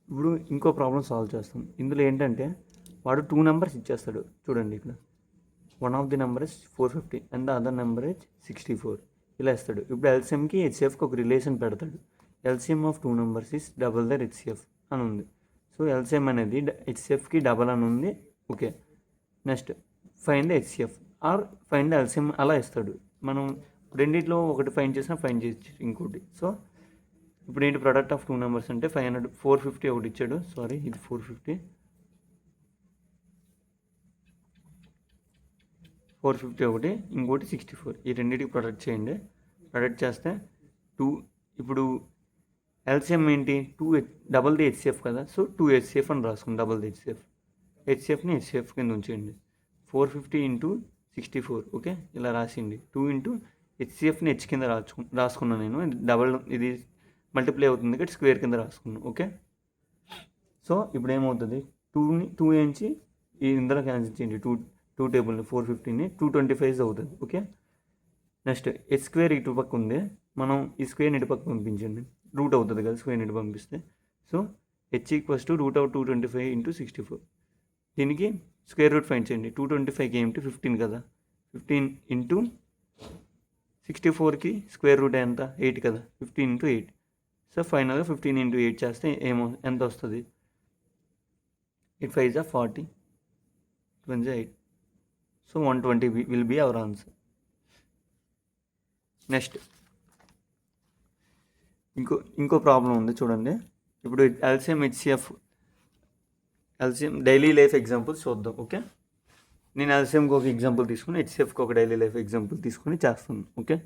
ఇప్పుడు ఇంకో problem solve చేస్తాం. ఇందులో ఏంటంటే వాడు 2 నెంబర్స్ ఇచ్చేస్తాడు. చూడండి ఇక్కడ one of the number is 450 and the other number is 64 ఇలా ఇస్తాడు. ఇప్పుడు ఎల్సిఎంకి హెచ్సిఎఫ్కి ఒక రిలేషన్ పెడతాడు. LCM of 2 numbers is double their HCF అని ఉంది. సో ఎల్సిఎం అనేది హెచ్సిఎఫ్కి డబల్ అని ఉంది. Okay, next find the HCF or find the LCM అలా ఇస్తాడు. మనం రెండిట్లో ఒకటి ఫైండ్ చేసినా ఫైండ్ చేయొచ్చు ఇంకోటి. సో ఇప్పుడు ఏంటి ప్రొడక్ట్ ఆఫ్ 2 నెంబర్స్ అంటే 500 450 ఒకటి ఇచ్చాడు. సారీ, ఇది 450 ఒకటి, ఇంకోటి 64. ఈ రెండింటికి ప్రొడక్ట్ చేయండి. ప్రొడక్ట్ చేస్తే 2. ఇప్పుడు ఎల్సిఎం ఏంటి 2 డబల్ ది హెచ్సిఎఫ్ కదా. సో 2 హెచ్సిఎఫ్ అని రాసుకుని డబల్ ది హెచ్సిఎఫ్ని హెచ్సిఎఫ్ కింద ఉంచేయండి. 450 ఇంటూ 64. ఓకే, ఇలా రాసిండి. 2 ఇంటూ హెచ్సిఎఫ్ని హెచ్ కింద రాసుకున్నాను నేను. డబల్ ఇది మల్టిప్లై అవుతుంది కాబట్టి స్క్వేర్ కింద రాసుకున్నాను. ఓకే, సో ఇప్పుడు ఏమవుతుంది 2 నుంచి ఈ ఇందులో క్యాన్సిల్ చేయండి. 2 టేబుల్ని 450ని 225 అవుతుంది. ఓకే, నెక్స్ట్ హెచ్ స్క్వేర్ ఇటు పక్క ఉంది. మనం ఈ స్క్వేర్ని ఇటు పక్క పంపించండి. రూట్ అవుతుంది కదా స్క్వేర్ని ఇటు పంపిస్తే. So H equals to root of 225 into 64. దీనికి స్క్వేర్ రూట్ ఫైండ్ చేయండి. 225కి ఏమిటి 15 కదా. 15 ఇంటూ 64కి స్క్వేర్ రూట్ ఎంత 8 కదా. 15 ఇంటూ 8. సో ఫైనల్గా 15 ఇంటూ 8 చేస్తే ఎంత వస్తుంది? 8 5 is 40, 20 8. So 120 will be our answer. Next ఇంకో ప్రాబ్లం ఉంది చూడండి. ఇప్పుడు LCM HCF daily life example చూద్దాం. ఓకే, నేను ఎల్సిఎంకి ఒక ఎగ్జాంపుల్ తీసుకుని హెచ్సిఎఫ్కి ఒక డైలీ లైఫ్ ఎగ్జాంపుల్ తీసుకుని చేస్తాను. Okay,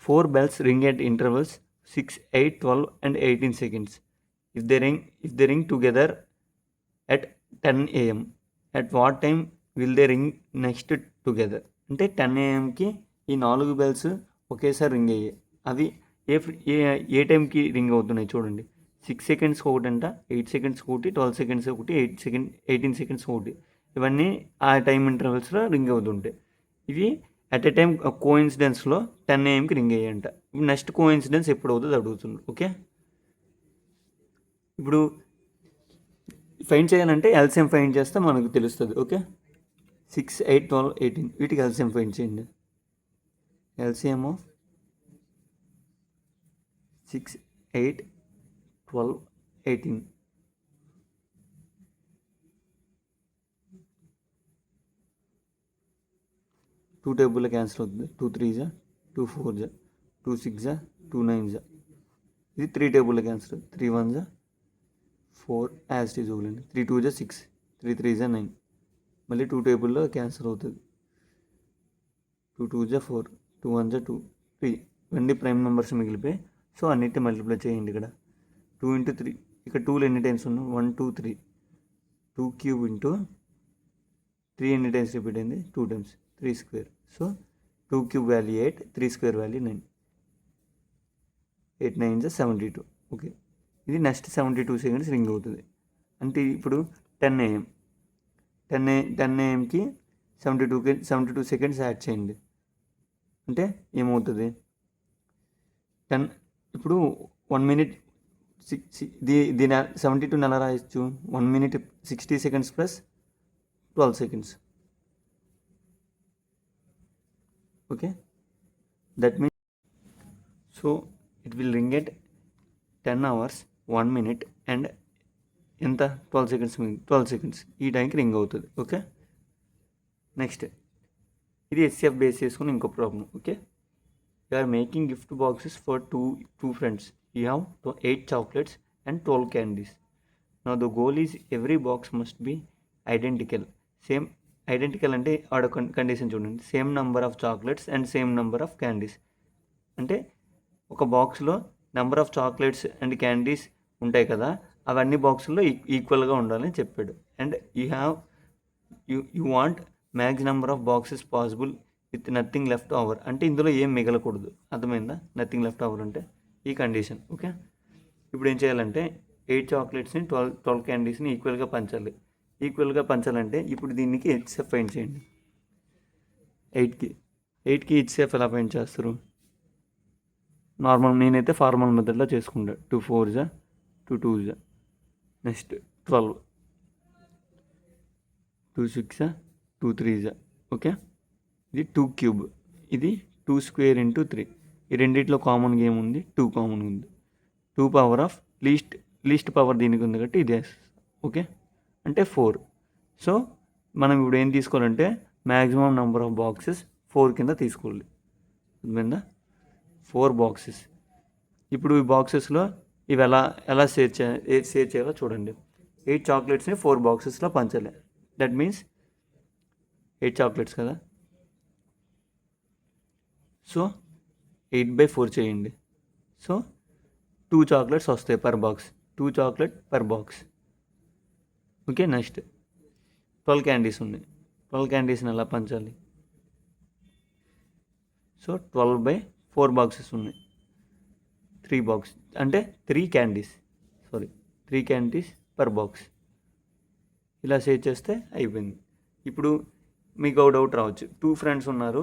4 bells ring at intervals 6, 8, 12 and 18 seconds. If they ring together at 10 AM, at what time will they ring next together? అంటే 10 AMకి ఈ 4 బెల్స్ ఒకేసారి రింగ్ అయ్యాయి. అవి ఏ టైంకి రింగ్ అవుతున్నాయి చూడండి. 6 సెకండ్స్కి ఒకటి అంట, 8 సెకండ్స్కి ఒకటి, 12 సెకండ్స్ ఒకటి, 18 సెకండ్స్ ఒకటి. ఇవన్నీ ఆ టైం ఇంటర్వెల్స్లో రింగ్ అవుతుంటాయి. ఇవి అట్ ఎ టైం కోఇన్సిడెన్స్లో 10 AMకి రింగ్ అయ్యాయంట. నెక్స్ట్ కోఇన్సిడెన్స్ ఎప్పుడు అవుతుంది అడుగుతుంది. ఓకే, ఇప్పుడు ఫైండ్ చేయాలంటే ఎల్సిఎం ఫైండ్ చేస్తే మనకు తెలుస్తుంది. ఓకే, 6, 8, 12, 18 వీటికి ఎల్సిఎం ఫైండ్ చేయండి. LCM of 6, 8, 12, 18. టూ టేబుల్లో క్యాన్సిల్ అవుతుంది. 2 3s, 2 4s, 2 6s, 2 9s. ఇది 3 టేబుల్లో cancel. 3 1s 4 as it is వదిలేండి. 3 2s 6, 3 3s 9. మళ్ళీ 2 టేబుల్లో క్యాన్సిల్ అవుతుంది. 2 2s 4, 2 1s 2, 3. ఇవన్నీ ప్రైమ్ నెంబర్స్ మిగిలిపోయి. సో అన్నిటిని మల్టిప్లై చేయండి. ఇక్కడ 2 ఇంటూ 3, ఇక్కడ 2లో ఎన్ని టైమ్స్ ఉన్నాయి 1 2 3. 2 క్యూబ్ ఇంటూ 3 ఎన్ని టైమ్స్ రిపీట్ అయింది 2 times, 3 square. So 2 cube value 8, 3 square value 9. 8 9s 72. Okay, ఇది నెక్స్ట్ 72 సెకండ్స్ రింగ్ అవుతుంది. అంటే ఇప్పుడు 10 AM 10 AMకి 72 సెకండ్స్ యాడ్ చేయండి. అంటే ఏమవుతుంది 10. ఇప్పుడు 1 minute దీని 72 ఎలా రాయొచ్చు? 1 minute 60 seconds plus 12 seconds. Okay, that means so it will ring at 10 hours 1 minute and ఎంత 12 seconds 12 seconds ఈ టైంకి రింగ్ అవుతుంది. ఓకే, నెక్స్ట్ ఇది హెచ్సిఎఫ్ బేస్ చేసుకుని ఇంకో problem. Okay, you are making gift boxes for two friends. You have 8 chocolates and 12 candies. Now the goal is every box must be identical. Same identical అంటే ఆడ condition చూడండి. Same number of chocolates and same number of candies. అంటే ఒక బాక్స్లో number of chocolates and candies ఉంటాయి కదా, అవన్నీ బాక్సుల్లో ఈక్వల్గా ఉండాలని చెప్పాడు. And you want max number of boxes possible with nothing left over. అంటే ఇందులో ఏం మిగలకూడదు. అర్థమైందా? నథింగ్ లెఫ్ట్ ఓవర్ అంటే ఈ కండిషన్. ఓకే, ఇప్పుడు ఏం చేయాలంటే 8 చాక్లెట్స్ని 12 క్యాండీస్ని ఈక్వల్గా పంచాలి. ఈక్వల్గా పంచాలంటే ఇప్పుడు దీనికి హెచ్సిఎఫ్ ఫైండ్ చేయండి. 8కి హెచ్సిఎఫ్ ఎలా ఫైండ్ చేస్తారు? నార్మల్ నేనైతే ఫార్మల్ మెథడ్లో చేసుకుంటా. 2 4s 2 2s నెక్స్ట్ 12, 2 6 2 3 ఓకే. ఇది 2 క్యూబ్, ఇది 2 స్క్వేర్ ఇంటూ 3. ఈ రెండిట్లో కామన్గా ఏముంది? 2 కామన్ ఉంది. 2 పవర్ ఆఫ్ లీస్ట్ పవర్ దీనికి ఉంది కాబట్టి ఇదే, ఓకే, అంటే 4. సో మనం ఇప్పుడు ఏం తీసుకోవాలంటే మ్యాక్సిమం నెంబర్ ఆఫ్ బాక్సెస్ 4 కింద తీసుకోవాలి. అర్థమైందా? 4 బాక్సెస్. ఇప్పుడు ఈ బాక్సెస్లో ఇవి ఎలా షేర్ చేయాలో చూడండి. 8 చాక్లెట్స్ని 4 బాక్సెస్లో పంచాలి. దట్ మీన్స్ 8 చాక్లెట్స్ కదా. సో 8/4 చేయండి. సో 2 చాక్లెట్స్ వస్తాయి per box, 2 chocolate per box. Okay. Next 12 candies ఉన్నాయి. 12 క్యాండీస్ని ఎలా పంచాలి? సో 12/4 బాక్సెస్ ఉన్నాయి. 3 బాక్స్ అంటే 3 క్యాండీస్ పర్ బాక్స్. ఇలా షేర్ చేస్తే అయిపోయింది. ఇప్పుడు మీకు ఒక డౌట్ రావచ్చు, 2 ఫ్రెండ్స్ ఉన్నారు,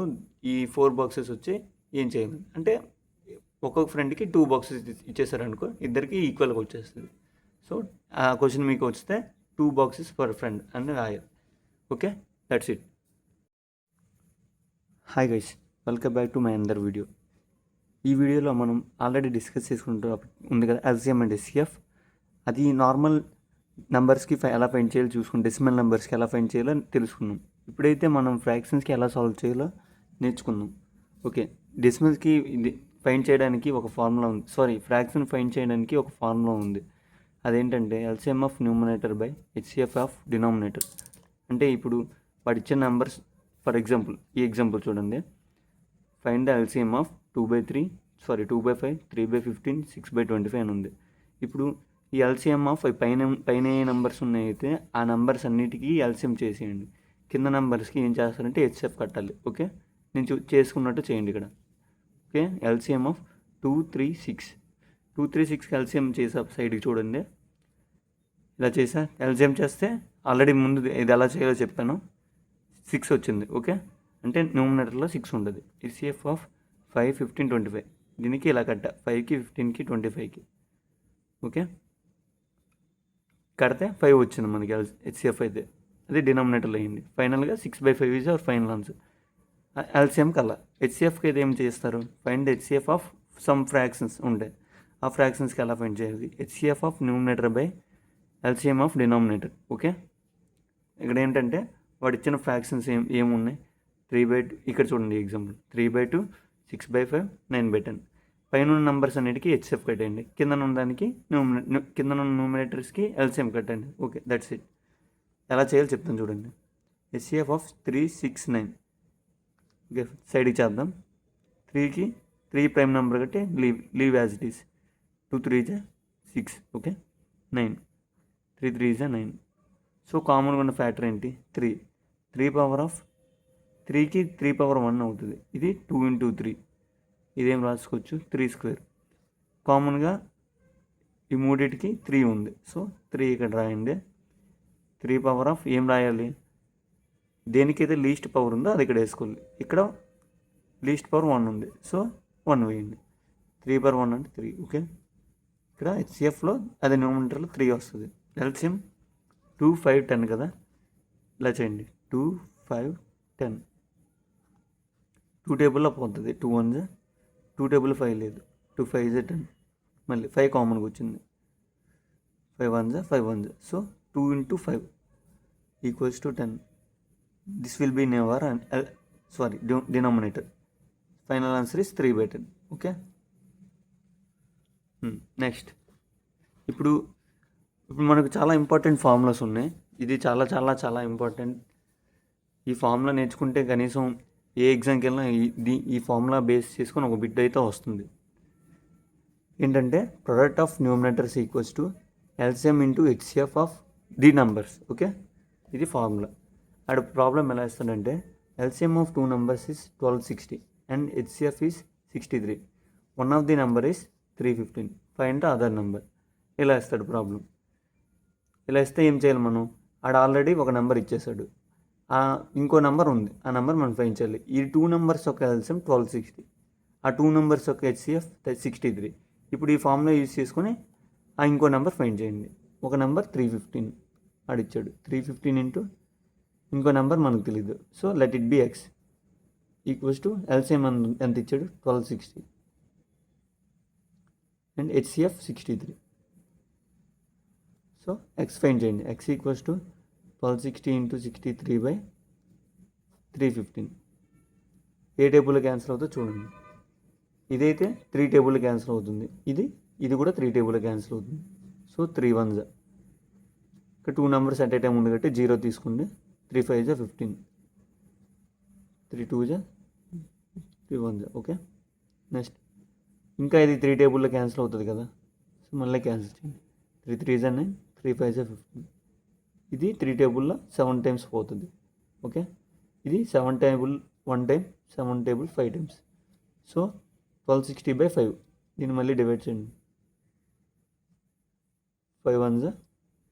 ఈ 4 బాక్సెస్ వచ్చి ఏం చేయాలి అంటే ఒక్కొక్క ఫ్రెండ్కి 2 బాక్సెస్ ఇచ్చేసారనుకో, ఇద్దరికి ఈక్వల్గా వచ్చేస్తుంది. సో ఆ క్వశ్చన్ మీకు వస్తే 2 బాక్సెస్ పర్ ఫ్రెండ్ అని రాయాలి. Okay, that's it. Hi guys, welcome back to my అందర్ వీడియో. ఈ వీడియోలో మనం ఆల్రెడీ డిస్కస్ చేసుకుంటూ ఉంది కదా ఎల్సిఎం అండ్ హెచ్సిఎఫ్. అది నార్మల్ నెంబర్స్కి ఎలా ఫైండ్ చేయాలో చూసుకుని డెసిమల్ నెంబర్స్కి ఎలా ఫైండ్ చేయాలో తెలుసుకున్నాం. ఇప్పుడైతే మనం ఫ్రాక్షన్స్కి ఎలా సాల్వ్ చేయాలో నేర్చుకుందాం. ఓకే, డెసిమల్స్కి ఫైండ్ చేయడానికి ఒక ఫార్ములా ఉంది, ఫ్రాక్షన్ ఫైండ్ చేయడానికి ఒక ఫార్ములా ఉంది. అదేంటంటే LCM of numerator by HCF of denominator. అంటే ఇప్పుడు వాడు ఇచ్చిన నెంబర్స్, ఫర్ ఎగ్జాంపుల్ ఈ ఎగ్జాంపుల్ చూడండి, ఫైండ్ ద ఎల్సిఎం ఆఫ్ 2/5, 3/15, 6/25 అని ఉంది. ఇప్పుడు ఈ ఎల్సిఎం ఆఫ్ పైన ఏ నెంబర్స్ ఉన్నాయైతే ఆ నెంబర్స్ అన్నిటికీ ఎల్సిఎం చేసేయండి. కింద నెంబర్స్కి ఏం చేస్తారంటే హెచ్సిఎఫ్ కట్టాలి. ఓకే, నేను చేసుకున్నట్టు చేయండి ఇక్కడ. ఓకే, ఎల్సిఎం ఆఫ్ 236కి ఎల్సిఎం చేసా సైడ్కి చూడండి. ఇలా చేసా ఎల్సిఎం చేస్తే ఆల్రెడీ ముందు ఇది ఎలా చేయాలో చెప్పాను, 6 వచ్చింది. ఓకే, అంటే న్యూమినేటర్లో 6 ఉంటుంది. హెచ్సిఎఫ్ ఆఫ్ 5, 15, 25 దీనికి ఇలా కట్ట 5కి, 15కి, 25కి. ఓకే, కడితే 5 వచ్చింది మనకి హెచ్సిఎఫ్ అయితే. అది డినామినేటర్లో అయ్యింది. ఫైనల్గా 6/5 is our final answer. LCM కల్లా హెచ్సిఎఫ్కి అయితే ఏం చేస్తారు? Find HCF of some fractions ఉంటాయి, ఆ ఫ్రాక్షన్స్కి ఎలా ఫైండ్ చేయాలి? HCF of numerator by LCM of denominator. Okay, ఇక్కడ ఏంటంటే వాడు ఇచ్చిన ఫ్రాక్షన్స్ ఏమున్నాయి? 3/2, ఇక్కడ చూడండి ఎగ్జాంపుల్ 3/2, 6/5, 9/10. పైన ఉన్న నెంబర్స్ అన్నిటికీ హెచ్సిఎఫ్ కట్టండి, కింద ఉన్న దానికి కింద ఉన్న న్యూమినేటర్స్కి ఎల్సిఎం కట్టండి. Okay, that's it. ఎలా చేయాలో చెప్తాను చూడండి. HCF of 3, 6, 9. ఓకే, సైడ్కి చేద్దాం. 3కి 3 ప్రైమ్ నెంబర్ కట్టి leave as it is. 2 3 6. Okay, 9, 3 3 9. So కామన్గా ఉన్న ఫ్యాక్టర్ ఏంటి? 3 పవర్ ఆఫ్ 3కి 3 పవర్ 1 అవుతుంది. ఇది 2 into 3. ఇదేం రాసుకోవచ్చు? 3 స్క్వేర్. కామన్గా ఈ మూడింటికి 3 ఉంది. సో 3 ఇక్కడ రాయండి. 3 పవర్ ఆఫ్ ఏం రాయాలి? దేనికైతే లీస్ట్ పవర్ ఉందో అది ఇక్కడ వేసుకోవాలి. ఇక్కడ లీస్ట్ పవర్ 1 ఉంది, సో 1 వేయండి. 3 పవర్ 1 అంటే 3. ఓకే, ఇక్కడ హెచ్సిఎఫ్లో అదే న్యూమినేటర్లో 3 వస్తుంది. ఎల్సిఎం 2, 5, 10 కదా. ఇలా చేయండి. 2, 5, 10. 2 టేబుల్లో పోతుంది. 2 1s, 2 టేబుల్ 5 లేదు. 2 5s 10. మళ్ళీ 5 కామన్గా వచ్చింది. 5 1s, 5 1s. So 2 into 5 equals to 10. This will be never denominator. Final answer is 3/10. Okay, next ఇప్పుడు మనకు చాలా ఇంపార్టెంట్ ఫార్ములాస్ ఉన్నాయి. ఇది చాలా చాలా చాలా ఇంపార్టెంట్. ఈ ఫార్ములా నేర్చుకుంటే కనీసం ఏ ఎగ్జామ్కి వెళ్ళినా ఈ ఫార్ములా బేస్ చేసుకొని ఒక బిట్ అయితే వస్తుంది. ఏంటంటే product of numerators equals to LCM into HCF of the numbers. Okay, ఇది ఫార్ములా. అక్కడ ప్రాబ్లం ఎలా ఇస్తాడంటే LCM of 2 numbers is 1260 and HCF is 63. One of the number is 315. Find the other number. ఇలా ఇస్తాడు problem. ఇలా ఇస్తే ఏం చేయాలి మనం? ఆడ ఆల్రెడీ ఒక నెంబర్ ఇచ్చేసాడు, ఇంకో నెంబర్ ఉంది, ఆ నెంబర్ మనం ఫైండ్ చేయాలి. ఈ 2 numbers యొక్క ఎల్సిఎం 1260, ఆ 2 numbers యొక్క హెచ్సిఎఫ్ 63. ఇప్పుడు ఈ ఫార్ములా యూజ్ చేసుకొని ఆ ఇంకో నెంబర్ ఫైండ్ చేయండి. ఒక నెంబర్ 315 ఆడిచ్చాడు. 315 ఇంటూ ఇంకో నెంబర్ మనకు తెలియదు. So let it be x equals to LCM ఎంత ఇచ్చాడు 1260 and HCF 63. So x find చేయండి. X equals to 1260 into 63/315. ఏ టేబుల్లో క్యాన్సిల్ అవుతుందో చూడండి. ఇదైతే 3 టేబుల్లో క్యాన్సిల్ అవుతుంది. ఇది కూడా 3 టేబుల్లో క్యాన్సిల్ అవుతుంది. So 3 1s. ఇక్కడ 2 నెంబర్స్ అట్ ఏ టైం ఉంది కాబట్టి 0 తీసుకోండి. 3 5s 15, 3 2s 3 1s. Okay, next ఇంకా ఇది 3 టేబుల్లో క్యాన్సిల్ అవుతుంది కదా. సో మళ్ళీ క్యాన్సిల్ చేయండి. 3 3s 9, 3 5s 15. ఇది 3 టేబుల్లో 7 టైమ్స్ పోతుంది. ఓకే, ఇది 7 table 1 time, 7 table 5 times. So 1260/5. దీన్ని మళ్ళీ డివైడ్ చేయండి. 5 1s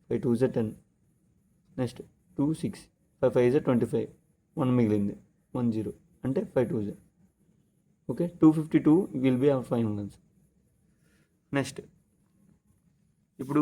5 2s 10. Next 2 6, 5 5s 25. 1 మిగిలింది, 1 0 అంటే 5 2s. Okay, 252 will be our final answer. Next ఇప్పుడు